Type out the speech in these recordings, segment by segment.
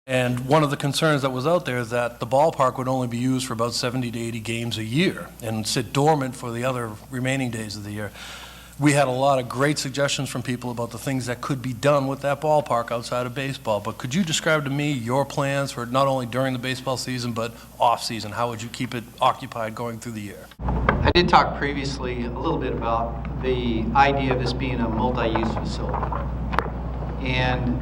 And one of the concerns that was out there is that the ballpark would only be used for about 70 to 80 games a year and sit dormant for the other remaining days of the year. We had a lot of great suggestions from people about the things that could be done with that ballpark outside of baseball. But could you describe to me your plans for not only during the baseball season, but off-season? How would you keep it occupied going through the year? I did talk previously a little bit about the idea of this being a multi-use facility and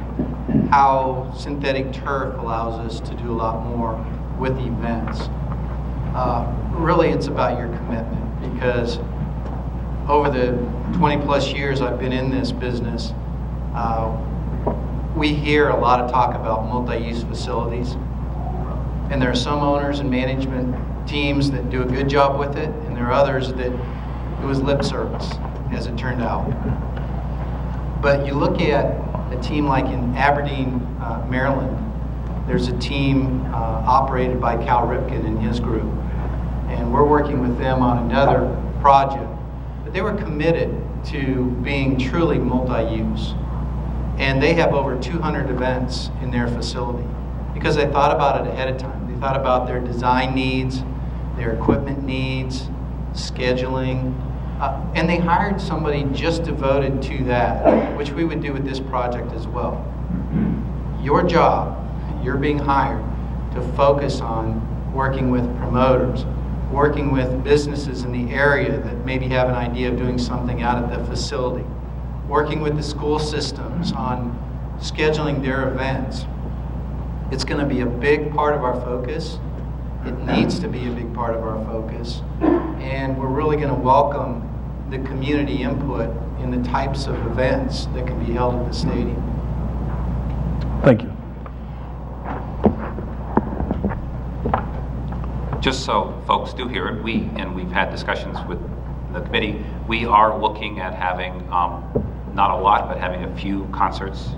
how synthetic turf allows us to do a lot more with events. Really, it's about your commitment, because over the 20 plus years I've been in this business, we hear a lot of talk about multi-use facilities, and there are some owners and management teams that do a good job with it, and there are others that it was lip service, as it turned out. But you look at a team like in Aberdeen, Maryland, there's a team operated by Cal Ripken and his group, and we're working with them on another project. But they were committed to being truly multi-use, and they have over 200 events in their facility because they thought about it ahead of time. They thought about their design needs, their equipment needs, scheduling, and they hired somebody just devoted to that, which we would do with this project as well. Your job, you're being hired to focus on working with promoters, working with businesses in the area that maybe have an idea of doing something out at the facility, working with the school systems on scheduling their events. It's going to be a big part of our focus. It needs to be a big part of our focus. And we're really going to welcome the community input in the types of events that can be held at the stadium. Thank you. Just so folks do hear it, we've had discussions with the committee, we are looking at having, not a lot, but having a few concerts.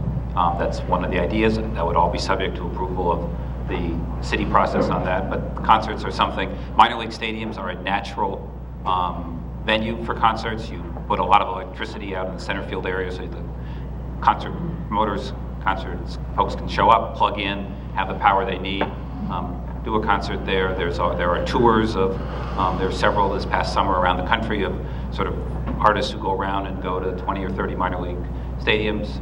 That's one of the ideas. That would all be subject to approval of the city process on that, but concerts are something. Minor league stadiums are a natural venue for concerts. You put a lot of electricity out in the center field area, so the concert promoters, concerts folks can show up, plug in, have the power they need, do a concert there. There are tours of, there's several this past summer around the country of sort of artists who go around and go to 20 or 30 minor league stadiums,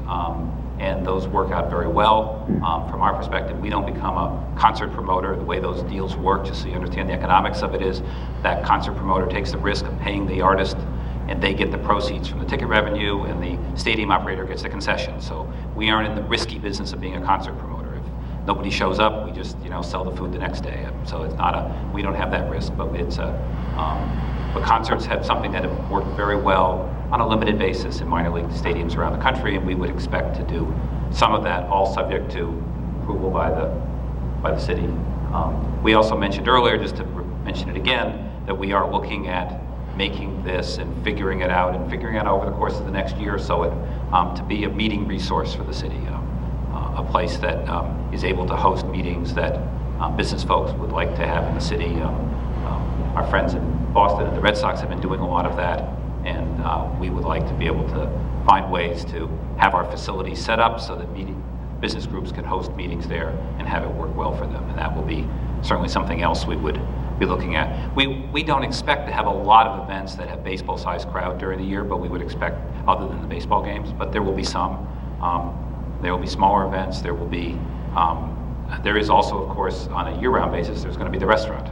and those work out very well. From our perspective, we don't become a concert promoter. The way those deals work, just so you understand the economics of it, is that concert promoter takes the risk of paying the artist, and they get the proceeds from the ticket revenue, and the stadium operator gets the concession. So we aren't in the risky business of being a concert promoter. If nobody shows up, we just sell the food the next day. So it's not we don't have that risk, but but concerts have something that have worked very well on a limited basis in minor league stadiums around the country, and we would expect to do some of that, all subject to approval by the city. We also mentioned earlier, just to mention it again, that we are looking at making this and figuring it out over the course of the next year or so to be a meeting resource for the city, a place that is able to host meetings that business folks would like to have in the city. Our friends in Boston and the Red Sox have been doing a lot of that, and we would like to be able to find ways to have our facilities set up so that business groups can host meetings there and have it work well for them, and that will be certainly something else we would be looking at. We don't expect to have a lot of events that have baseball-sized crowd during the year, but we would expect, other than the baseball games, but there will be some. There will be smaller events. There will be, there is also, of course, on a year-round basis, there's going to be the restaurant,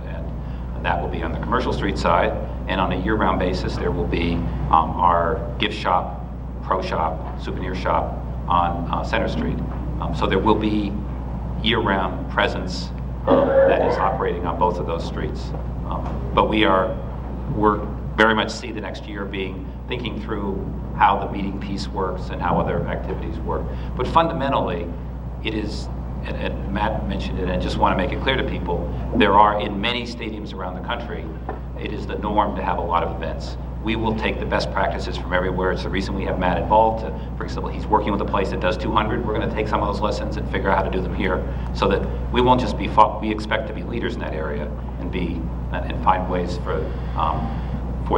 and that will be on the commercial street side. And on a year-round basis, there will be our gift shop, pro shop, souvenir shop on Center Street. So there will be year-round presence that is operating on both of those streets. But we're very much see the next year being thinking through how the meeting piece works and how other activities work. But fundamentally, it is, and Matt mentioned it, and I just want to make it clear to people, there are in many stadiums around the country, it is the norm to have a lot of events. We will take the best practices from everywhere. It's the reason we have Matt involved. For example, he's working with a place that does 200. We're going to take some of those lessons and figure out how to do them here, so that we won't just be, we expect to be leaders in that area and find ways for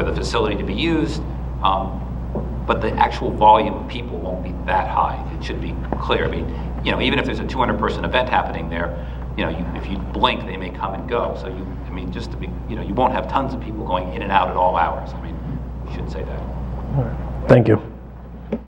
the facility to be used. But the actual volume of people won't be that high. It should be clear. I mean, you know, even if there's a 200-person event happening there, you know, if you blink, they may come and go. So I mean, just to be, you know, you won't have tons of people going in and out at all hours. I mean, you should say that. Thank you.